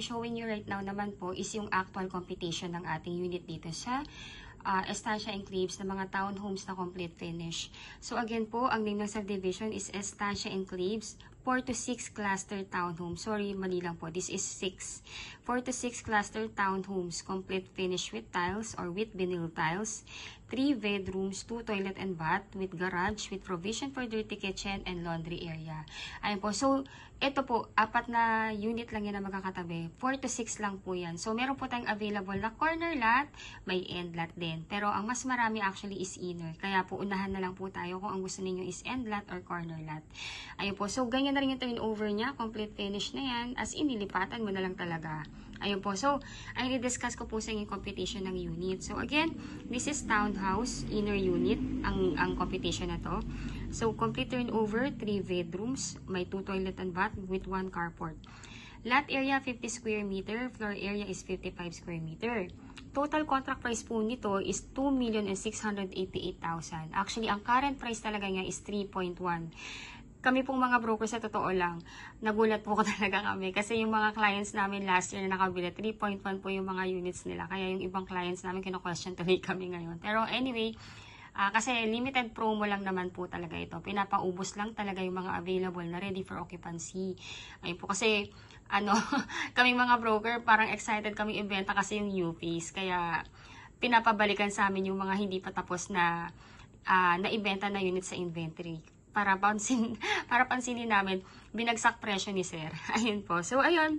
showing you right now naman po is yung actual computation ng ating unit dito sa Estancia Enclaves na mga townhomes na complete finish. So again po, ang name ng subdivision is Estancia Enclaves, 4 to 6 cluster townhomes. Sorry, mali lang po. This is 6. 4 to 6 cluster townhomes, complete finish with tiles or with vinyl tiles. 3 bedrooms, 2 toilet and bath with garage with provision for dirty kitchen and laundry area. Ayun po. So, ito po, 4 na unit lang yan na magkakatabi. 4 to 6 lang po yan. So, meron po tayong available na corner lot, may end lot din. Pero, ang mas marami actually is inner. Kaya po, unahan na lang po tayo kung ang gusto ninyo is end lot or corner lot. Ayun po. So, ganyan na rin yung turnover niya. Complete finish na yan. As in, nilipatan mo na lang talaga. Ayun po. So, ay discuss ko po sa inyo yung computation ng unit. So, again, this is townhouse, inner unit, ang computation na to. So, complete turnover, 3 bedrooms, may 2 toilet and bath with 1 carport. Lot area, 50 square meter. Floor area is 55 square meter. Total contract price po nito is 2,688,000. Actually, ang current price talaga niya is 3.1. Kami pong mga brokers, sa totoo lang, nagulat po ko talaga kami. Kasi yung mga clients namin last year na nakabili, 3.1 po yung mga units nila. Kaya yung ibang clients namin, kino-question tuloy kami ngayon. Pero anyway, kasi limited promo lang naman po talaga ito. Pinapaubos lang talaga yung mga available na ready for occupancy. Ayun po, kasi kaming mga broker, parang excited kami ibenta kasi yung UPs. Kaya pinapabalikan sa amin yung mga hindi pa tapos na ibenta na unit sa inventory. Para pansinin namin, binagsak presyo ni sir. Ayun po. So, ayun.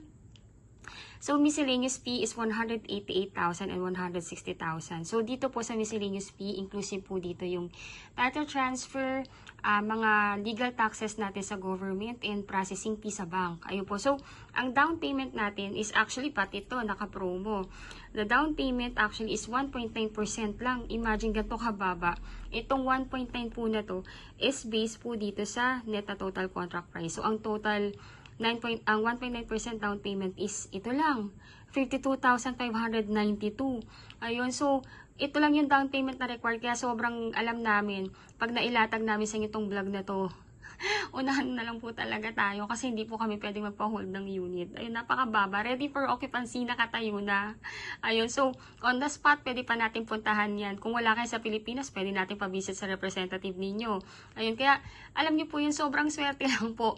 So, miscellaneous fee is 188,000 and 160,000. So, dito po sa miscellaneous fee, inclusive po dito yung title transfer, mga legal taxes natin sa government, and processing fee sa bank. Ayun po. So, ang down payment natin is actually pati ito, naka-promo. The down payment actually is 1.9% lang. Imagine ganito kababa. Itong 1.9 po na to is based po dito sa net na total contract price. So, ang total ang 1.9% down payment is ito lang, 52,592. Ayun, so ito lang yung down payment na required. Kaya sobrang alam namin, pag nailatag namin sa itong vlog na to, unahan na lang po talaga tayo kasi hindi po kami pwedeng magpa-hold ng unit. Ayun, napakababa. Ready for occupancy, nakatayo na. Ayun, so on the spot, pwede pa natin puntahan yan. Kung wala kayo sa Pilipinas, pwede natin pa-visit sa representative ninyo. Ayun, kaya alam niyo po yun, sobrang swerte lang po.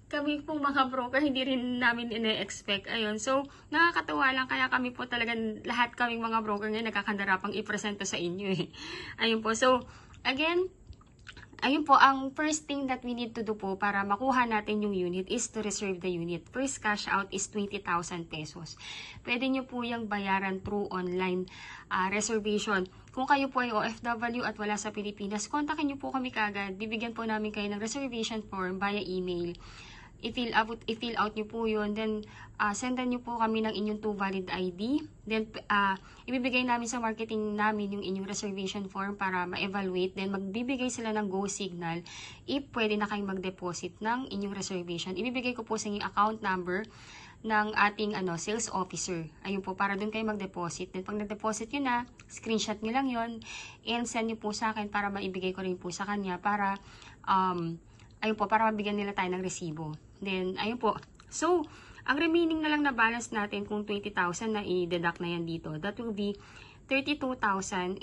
Kami pong mga broker, hindi rin namin ine-expect. Ayun, so nakakatawa lang, kaya kami po talagang, lahat kaming mga broker ngayon nagkakandarapang i-presento sa inyo eh. Ayun po, so again, ayun po, ang first thing that we need to do po para makuha natin yung unit is to reserve the unit. First cash out is 20,000 pesos. Pwede nyo po yung bayaran through online reservation. Kung kayo po ay OFW at wala sa Pilipinas, kontakin nyo po kami kagad. Bibigyan po namin kayo ng reservation form via email. I-fill out nyo po yun. Then, sendan nyo po kami ng inyong 2 valid ID. Then, ibibigay namin sa marketing namin yung inyong reservation form para ma-evaluate. Then, magbibigay sila ng go signal if pwede na kayong mag-deposit ng inyong reservation. Ibibigay ko po sa inyong account number ng ating sales officer. Ayun po, para doon kayo mag-deposit. Then, pag na-deposit nyo na, screenshot nyo lang yon and send nyo po sa akin para maibigay ko rin po sa kanya para, ayun po, para mabigyan nila tayo ng resibo. Then, ayun po. So, ang remaining na lang na balance natin kung 20,000 na i-deduct na yan dito, that will be 32,592.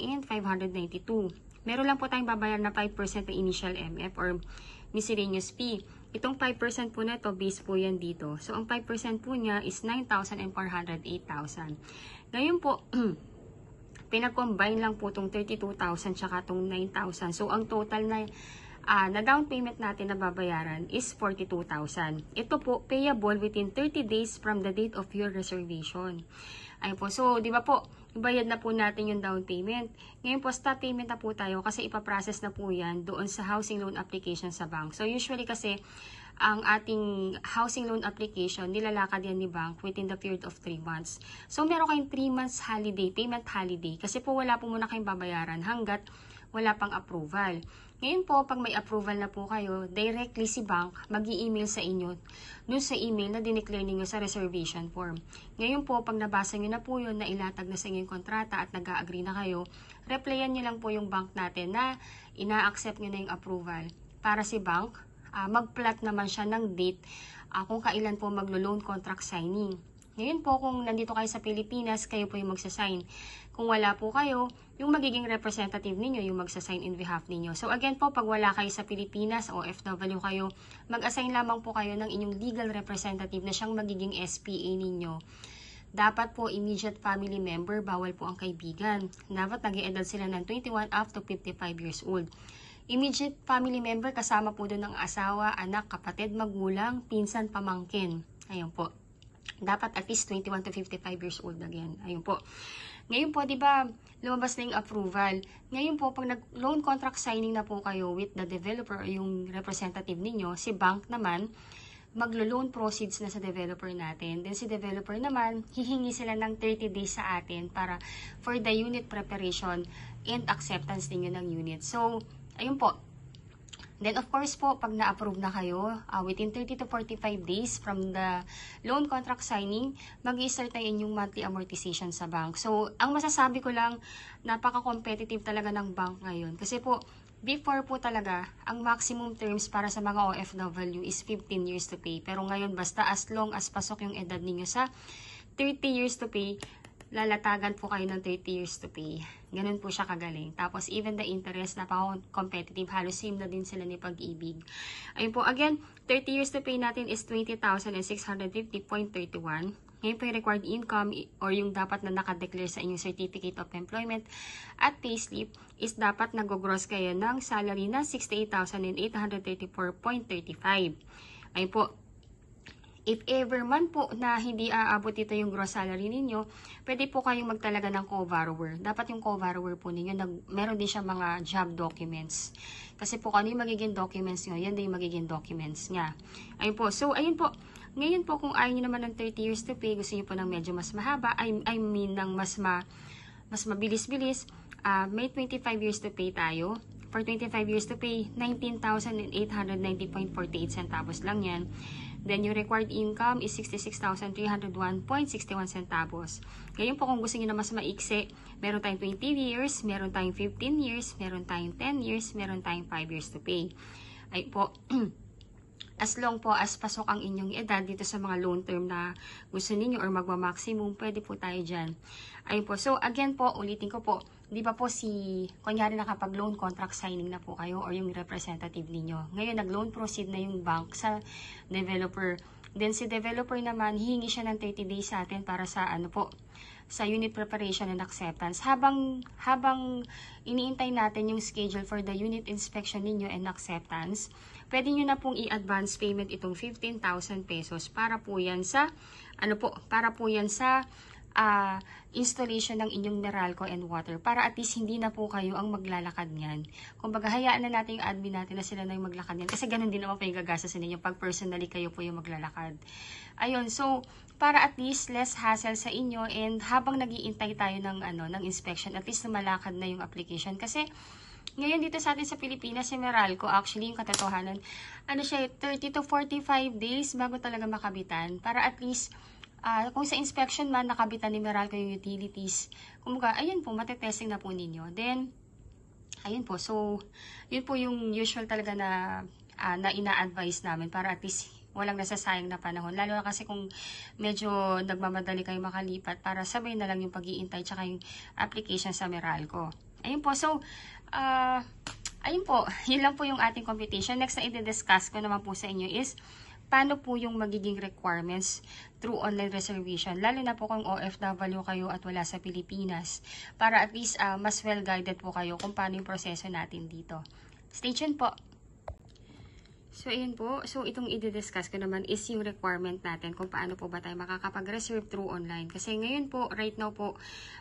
Meron lang po tayong babayar na 5% na initial MF or miscellaneous fee. Itong 5% po na ito, base po yan dito. So, ang 5% po niya is 9,000 and 408,000. Ngayon po, pinag-combine lang po itong 32,000 tsaka itong 9,000. So, ang total na down payment natin na babayaran is 42,000. Ito po, payable within 30 days from the date of your reservation. Ayun po. So, di ba po, ibayad na po natin yung down payment. Ngayon po, start payment na po tayo kasi ipaprocess na po yan doon sa housing loan application sa bank. So, usually kasi, ang ating housing loan application, nilalakad yan ni bank within the period of 3 months. So, meron kayong 3 months holiday, payment holiday. Kasi po, wala po muna kayong babayaran hanggat wala pang approval. Ngayon po, pag may approval na po kayo, directly si bank mag-i-email sa inyo dun sa email na dineclare ninyo sa reservation form. Ngayon po, pag nabasa nyo na po yun, na ilatag na sa inyong kontrata at nag-agree na kayo, replyan nyo lang po yung bank natin na ina-accept nyo na yung approval. Para si bank, mag-plot naman siya ng date kung kailan po maglo-loan contract signing. Ngayon po, kung nandito kayo sa Pilipinas, kayo po yung magsasign. Kung wala po kayo, yung magiging representative ninyo, yung magsasign in behalf ninyo. So again po, pag wala kayo sa Pilipinas, OFW kayo, mag-assign lamang po kayo ng inyong legal representative na siyang magiging SPA ninyo. Dapat po immediate family member, bawal po ang kaibigan. Dapat nag-e-edad sila ng 21 up to 55 years old. Immediate family member, kasama po doon ng asawa, anak, kapatid, magulang, pinsan, pamangkin. Ayun po. Dapat at least 21 to 55 years old again. Ayun po. Ngayon po, di ba, lumabas na yung approval. Ngayon po, pag nag-loan contract signing na po kayo with the developer o yung representative ninyo, si bank naman, maglo-loan proceeds na sa developer natin. Then si developer naman, hihingi sila ng 30 days sa atin para for the unit preparation and acceptance ninyo ng unit. So, ayun po. Then, of course po, pag na-approve na kayo, within 30 to 45 days from the loan contract signing, mag-i-start na inyong monthly amortization sa bank. So, ang masasabi ko lang, napaka-competitive talaga ng bank ngayon. Kasi po, before po talaga, ang maximum terms para sa mga OFW is 15 years to pay. Pero ngayon, basta as long as pasok yung edad ninyo sa 30 years to pay, lalatagan po kayo ng 30 years to pay. Ganun po siya kagaling. Tapos, even the interest, napaka-competitive. Halos same na din sila ni Pag-ibig. Ayun po, again, 30 years to pay natin is 20,650.31. Ngayon po yung required income or yung dapat na nakadeclare sa inyong certificate of employment at payslip is dapat nag-gross kayo ng salary na 68,834.35. Ayun po. If ever man po na hindi aabot ito yung gross salary ninyo, pwede po kayong magtalaga ng co-borrower. Dapat yung co-borrower po ninyo, meron din siya mga job documents. Kasi po kung ano yung magiging documents nyo, yan din yung magiging documents niya. Ayun po. So, ayun po. Ngayon po, kung ayaw nyo naman ng 30 years to pay, gusto nyo po ng medyo mas mahaba, I mean ng mas mabilis-bilis, may 25 years to pay tayo. For 25 years to pay, 19,890.48 centavos lang yan. Then, yung required income is 66,301.61 centavos. Ngayon po, kung gusto niyo na mas maiksi, meron tayong 20 years, meron tayong 15 years, meron tayong 10 years, meron tayong 5 years to pay. Ay po, as long po as pasok ang inyong edad dito sa mga loan term na gusto niyo or magma-maximum, pwede po tayo dyan. Ayun po. So, again po, ulitin ko po, di ba po kunyari nakapag-loan contract signing na po kayo or yung representative ninyo. Ngayon, nag-loan proceed na yung bank sa developer. Then, si developer naman, hihingi siya ng 30 days sa atin para sa sa unit preparation and acceptance. Habang iniintay natin yung schedule for the unit inspection ninyo and acceptance, pwede nyo na pong i-advance payment itong 15,000 pesos para po yan sa, installation ng inyong Meralco and water para at least hindi na po kayo ang maglalakad niyan. Kumbaga, hayaan na natin yung admin natin na sila na yung maglakad niyan kasi ganun din naman po yung gagasasin ninyo pag personally kayo po yung maglalakad. Ayun, so para at least less hassle sa inyo and habang nag-iintay tayo ng inspection, at least lumalakad na yung application kasi ngayon dito sa atin sa Pilipinas, si Meralco, actually yung katotohanan, 30 to 45 days bago talaga makabitan para at least kung sa inspection man, nakabitan ni Meralco yung utilities. Kumbaga, ayun po, matetesting na po ninyo. Then, ayun po. So, yun po yung usual talaga na ina-advise namin para at least walang nasasayang na panahon. Lalo na kasi kung medyo nagmamadali kayo makalipat para sabay na lang yung pag-iintay tsaka yung application sa Meralco. Ayun po. So, ayun po. Yun lang po yung ating computation. Next na i-discuss ko naman po sa inyo is paano po yung magiging requirements through online reservation, lalo na po kung OFW kayo at wala sa Pilipinas, para at least mas well-guided po kayo kung paano yung proseso natin dito. Stay tuned po! So, ayun po. So, itong i-discuss ko naman is yung requirement natin kung paano po ba tayo makakapag-reserve through online. Kasi ngayon po, right now po,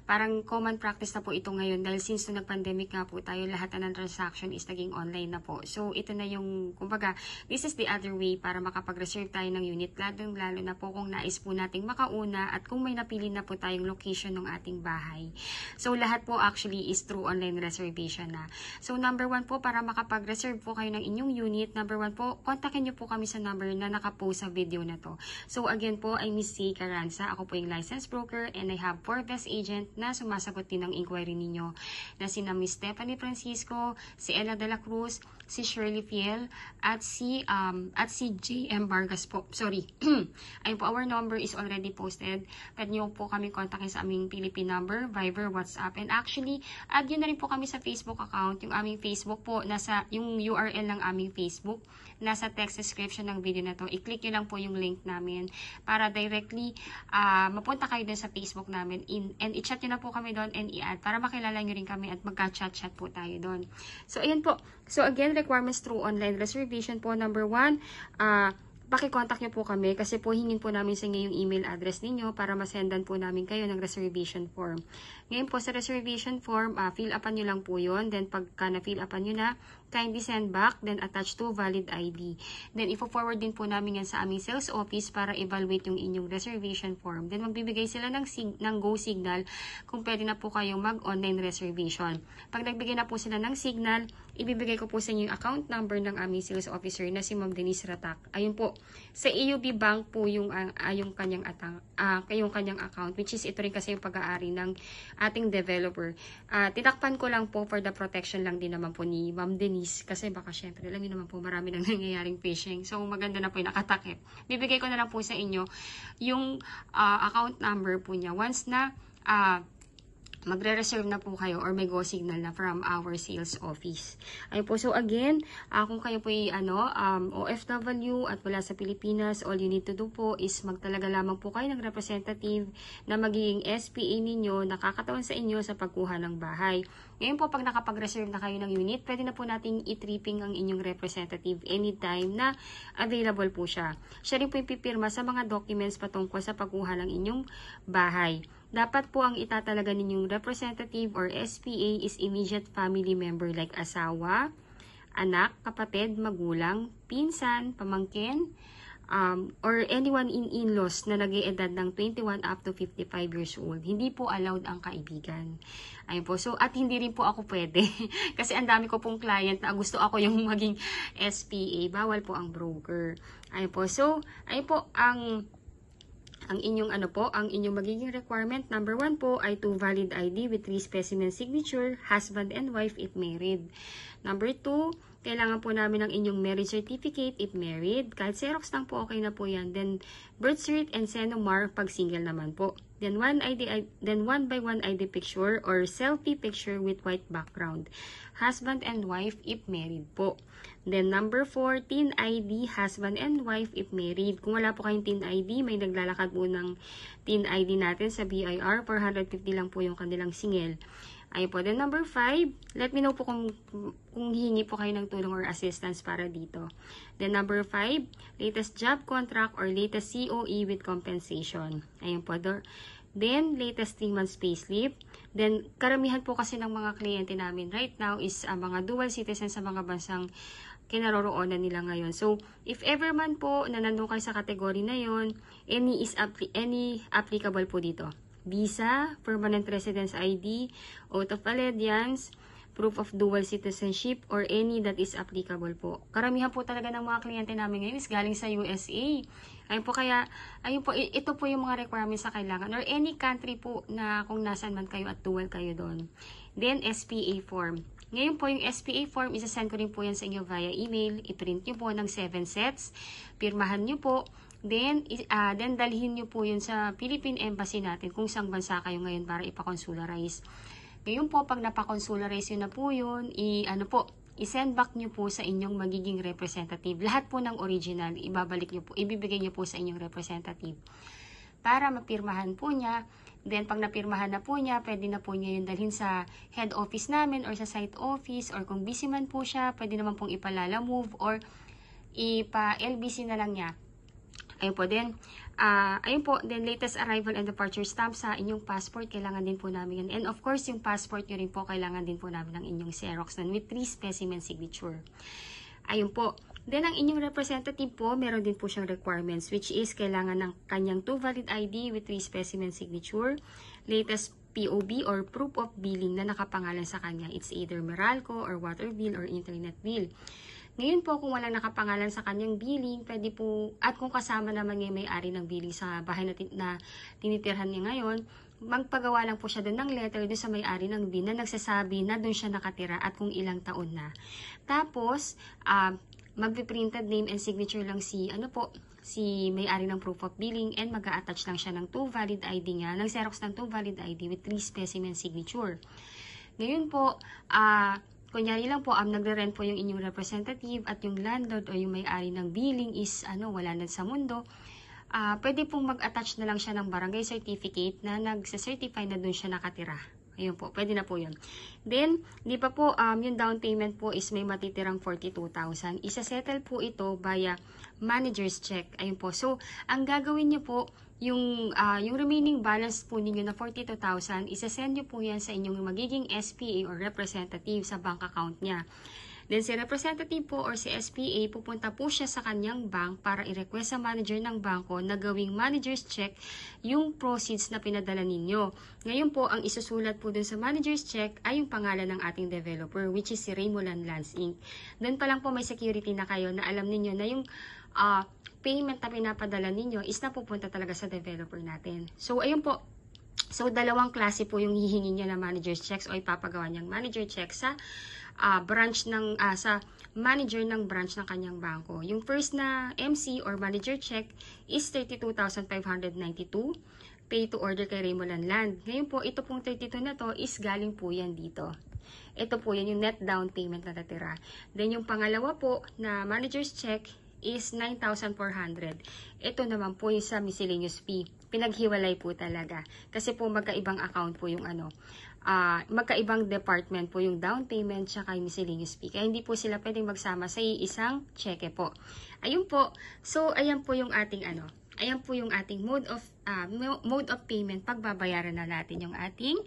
parang common practice na po ito ngayon dahil since nung nag-pandemic nga po tayo, lahat na ng transaction is naging online na po. So, ito na yung, kumbaga, this is the other way para makapag-reserve tayo ng unit. Lalo na po kung nais po nating makauna at kung may napili na po tayong location ng ating bahay. So, lahat po actually is through online reservation na. So, number 1 po, para makapag-reserve po kayo ng inyong unit, number 1 po, po, kontakin nyo po kami sa number na nakapost sa video na to. So again po, I'm Miss C. Carranza. Ako po yung licensed broker and I have 4 best agent na sumasagot din ng inquiry ninyo. Na sina Miss Stephanie Francisco, si Ella de la Cruz, si Shirley Fiel, at si JM Vargas po. Sorry. Ayun po, our number is already posted. Pwede nyo po kami kontakin sa aming Philippine number, Viber, WhatsApp. And actually, add yun na rin po kami sa Facebook account. Yung aming Facebook po, yung URL ng aming Facebook, nasa text description ng video na to. I-click nyo lang po yung link namin para directly mapunta kayo din sa Facebook namin and i-chat nyo na po kami doon and i-add para makilala nyo rin kami at magka-chat-chat po tayo doon. So, ayan po. So, again, requirements through online reservation po. Number 1, paki-contact nyo po kami kasi po hingin po namin sa inyo yung email address ninyo para masendan po namin kayo ng reservation form. Ngayon po sa reservation form, fill upan nyo lang po yun. Then pagka na-fill upan nyo na, kindly send back, then attach to valid ID. Then ifo-forward din po namin yan sa aming sales office para evaluate yung inyong reservation form. Then magbibigay sila ng go signal kung pwede na po kayong mag-online reservation. Pag nagbigay na po sila ng signal, ibibigay ko po sa inyo yung account number ng aming sales officer na si Ma'am Denise Ratak. Ayun po. Sa AUB Bank po yung kanyang account, which is ito rin kasi yung pag-aari ng ating developer. Tinakpan ko lang po for the protection lang din naman po ni Ma'am Denise kasi baka syempre alam niyo naman po marami nang nangyayaring phishing. So maganda na po yung nakatakip. Bibigay ko na lang po sa inyo yung account number po niya once na magre-reserve na po kayo or may go signal na from our sales office. Ayun po. So again, kung kayo po ay OFW at wala sa Pilipinas, all you need to do po is magtalaga lamang po kayo ng representative na magiging SPA ninyo, nakakatawan sa inyo sa pagkuha ng bahay. Ngayon po, pag nakapag-reserve na kayo ng unit, pwede na po nating i-tripping ang inyong representative anytime na available po siya. Siya rin po yung pipirma sa mga documents patungkol sa pagkuha ng inyong bahay. Dapat po ang itatalaga ninyong representative or SPA is immediate family member like asawa, anak, kapatid, magulang, pinsan, pamangkin, or anyone in-laws na nag-iedad ng 21 up to 55 years old. Hindi po allowed ang kaibigan. Ayun po. So, at hindi rin po ako pwede. Kasi ang dami ko pong client na gusto ako yung maging SPA. Bawal po ang broker. Ayun po. So, ayun po ang inyong magiging requirement, number 1 po ay 2 valid ID with 3 specimen signature, husband and wife if married. Number 2, kailangan po namin ng inyong marriage certificate if married. Kahit Xerox lang po, okay na po yan. Then, birth cert and Senomar pag single naman po. Then, 1 by 1 ID picture or selfie picture with white background. Husband and wife if married po. Then, number 4, teen ID, husband and wife if married. Kung wala po kayong teen ID, may naglalakad po ng teen ID natin sa BIR. 450 lang po yung kanilang singil. Ayun po. Then, number 5, let me know po kung hihingi po kayo ng tulong or assistance para dito. Then, number 5, latest job contract or latest COE with compensation. Ayun po. Then, latest 3 months payslip. Then, karamihan po kasi ng mga kliyente namin right now is mga dual citizens sa mga bansang kinaroroonan nila ngayon. So, if ever man po na nandun kayo sa kategory na yon, any applicable po dito. Visa, permanent residence ID, oath of allegiance, proof of dual citizenship, or any that is applicable po. Karamihan po talaga ng mga kliyente namin ngayon is galing sa USA. Ayun po, ito po yung mga requirements na kailangan, or any country po na kung nasan man kayo at dual kayo doon. Then, SPA form. Ngayon po, yung SPA form, isasend ko rin po yan sa inyo via email. I-print nyo po ng 7 sets. Pirmahan nyo po. Then dalhin nyo po yun sa Philippine Embassy natin kung saan bansa kayo ngayon para ipakonsularize. Ngayon po, pag napakonsularize yun na po yun, i-send back nyo po sa inyong magiging representative. Lahat po ng original, ibibigay nyo po sa inyong representative para mapirmahan po niya. Then, pag napirmahan na po niya, pwede na po niya yun dalhin sa head office namin or sa site office, or kung busy man po siya, pwede naman pong ipalala move or ipa-LBC na lang niya. Ayun po, then latest arrival and departure stamp sa inyong passport, kailangan din po namin yan. And of course, yung passport nyo rin po, kailangan din po namin ng inyong Xerox with 3 specimen signature. Ayun po. Then, ang inyong representative po, meron din po siyang requirements, which is kailangan ng kanyang 2 valid ID with 3 specimen signature, latest POB or proof of billing na nakapangalan sa kanya. It's either Meralco or water bill or internet bill. Ngayon po, kung walang nakapangalan sa kanyang billing, pwede po, at kung kasama naman yung may-ari ng billing sa bahay na tinitirhan niya ngayon, magpagawa lang po siya doon ng letter doon sa may-ari ng bin na nagsasabi na doon siya nakatira at kung ilang taon na. Tapos, magpiprinted name and signature lang si may-ari ng proof of billing, and mag-a-attach lang siya ng 2 valid ID niya, ng Xerox ng 2 valid ID with 3 specimen signature. Ngayon po, kunyari lang po, nagre-rent po yung inyong representative at yung landlord o yung may-ari ng billing is wala na sa mundo, pwede pong mag-attach na lang siya ng barangay certificate na nagsa-certify na doon siya nakatira. Ayun po, pwede na po yun. Then, di pa po, yung down payment po is may matitirang 42,000. Isa-settle po ito via manager's check. Ayun po. So, ang gagawin niyo po, yung remaining balance po ninyo na 42,000, isa-send nyo po yan sa inyong magiging SPA or representative sa bank account niya. Then, si representative po or si SPA, pupunta po siya sa kanyang bank para i-request sa manager ng bangko na gawing manager's check yung proceeds na pinadala ninyo. Ngayon po, ang isusulat po dun sa manager's check ay yung pangalan ng ating developer, which is si Raymoland Lands Inc. Doon pa lang po may security na kayo na alam ninyo na yung payment na pinapadala ninyo is napupunta talaga sa developer natin. So, ayun po. So, dalawang klase po yung hihingi niya na manager's checks o ipapagawa niyang manager check sa branch ng sa manager ng branch ng kanyang bangko. Yung first na MC or manager check is 32,592 pay to order kay Raymoland Land. Ngayon po, ito pong 32 na to is galing po yan dito. Ito po yan yung net down payment na natira. Then yung pangalawa po na manager's check is 9,400. Ito naman po yung sa miscellaneous fee. Pinaghiwalay po talaga. Kasi po magkaibang account po yung magkaibang department po yung down payment tsaka yung miscellaneous fee. Kaya hindi po sila pwedeng magsama sa isang cheque po. Ayun po. So, ayan po yung ating ayan po yung ating mode of payment pagbabayaran na natin yung ating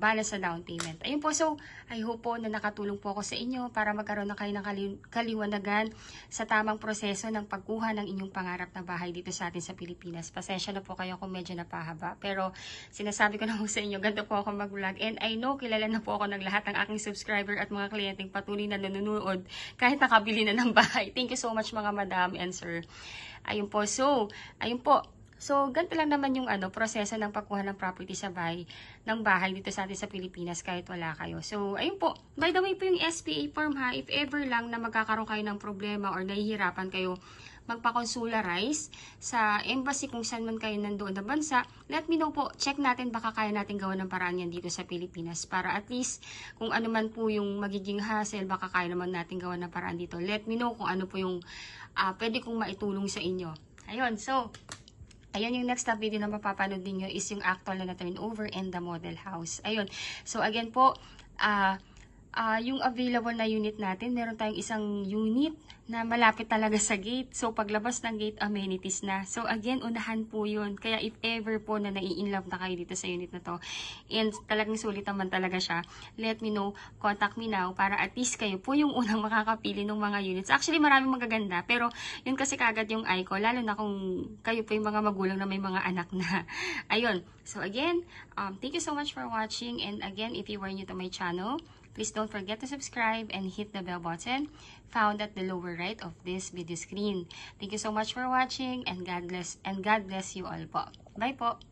balance sa down payment. Ayun po, so I hope po na nakatulong po ako sa inyo para magkaroon na kayo ng kaliwanagan sa tamang proseso ng pagkuha ng inyong pangarap na bahay dito sa atin sa Pilipinas. Pasensya na po kayo kung medyo napahaba, pero sinasabi ko na po sa inyo, ganito po ako mag-vlog, and I know kilala na po ako ng lahat ng aking subscriber at mga kliyenteng patuloy na nanonood kahit nakabili na ng bahay. Thank you so much mga madam and sir. Ayun po, so ayun po. So, ganito lang naman yung proseso ng pagkuha ng property sa ng bahay dito sa atin sa Pilipinas kahit wala kayo. So, ayun po. By the way po yung SPA form ha, if ever lang na magkakaroon kayo ng problema or nahihirapan kayo magpa-consularize sa embassy kung saan man kayo nandoon na bansa, let me know po. Check natin, baka kaya natin gawa ng paraan yan dito sa Pilipinas para at least kung ano man po yung magiging hassle, baka kaya naman natin gawa ng paraan dito. Let me know kung ano po yung pwede kong maitulong sa inyo. Ayun, so ayan yung next video na mapapanood ninyo is yung actual na turnover and the model house. Ayun. So again po, yung available na unit natin, meron tayong isang unit na malapit talaga sa gate. So paglabas ng gate, amenities na. So again, unahan po yun. Kaya if ever po na nai-inlove na kayo dito sa unit na to, and talagang sulit naman talaga siya, let me know, contact me now, para at least kayo po yung unang makakapili ng mga units. Actually, maraming magaganda, pero yun kasi kagad yung eye ko, lalo na kung kayo po yung mga magulang na may mga anak na. Ayun. So again, thank you so much for watching, and again, if you are new to my channel, please don't forget to subscribe and hit the bell button found at the lower right of this video screen. Thank you so much for watching, and God bless you all po. Bye po!